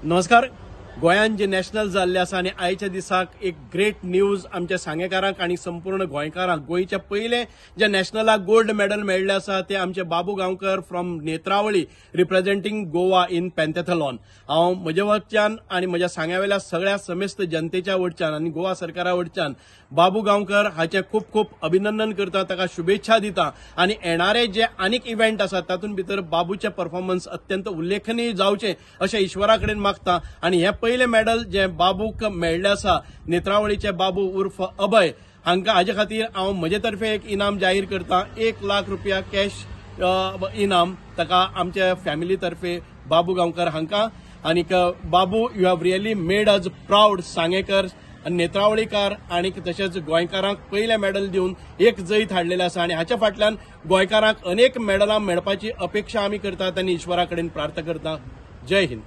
नमस्कार. गोंयान जे नॅशनल जाल्ले आसा आनी आयच्या दिसाक एक ग्रेट न्यूज आमच्या सांगेकारांक आनी संपूर्ण गोंयकारांक. गोंयचे पयले जे नॅशनलाक गोल्ड मेडल मेळ्ळें आसा ते आमचे Babu Gaonkar from Netravali representing Goa in pentathlon. हांव म्हजे वटच्यान आनी म्हज्या सांग्यावेल्या सगळ्या समेस्त जनतेच्या वटच्यान आनी गोवा सरकारा वटच्यान बाबू गांवकर हाचे खूप खूप अभिनंदन करता, ताका शुभेच्छा दिता आनी येणारे जे आनीक इव्हेंट आसात तातूंत भितर बाबूचे परफॉर्मन्स अत्यंत उल्लेखनीय जावचें अशें ईश्वरा कडेन मागता. आनी हे पयले मेडल जे बाबूक मेळ्ळें आसा, नेत्रावळीचे बाबू उर्फ अभय हांकां हाजे खातीर हांव म्हजे तर्फे एक इनाम जाहीर करता. 1 लाख रुपया कॅश इनाम ताका आमच्या फॅमिली तर्फे बाबू गांवकर हांकां. आनीक बाबू, यू हॅव रियली मेड अज प्राऊड सांगेकर, नेत्रावळीकार आनी तशेंच गोंयकारांक पयले मेडल दिवन एक जैत हाडलेलें आसा आनी हाच्या फाटल्यान गोंयकारांक अनेक मेडलां मेळपाची अपेक्षा आमी करतात आनी ईश्वरा कडेन प्रार्थना करता. जय हिंद.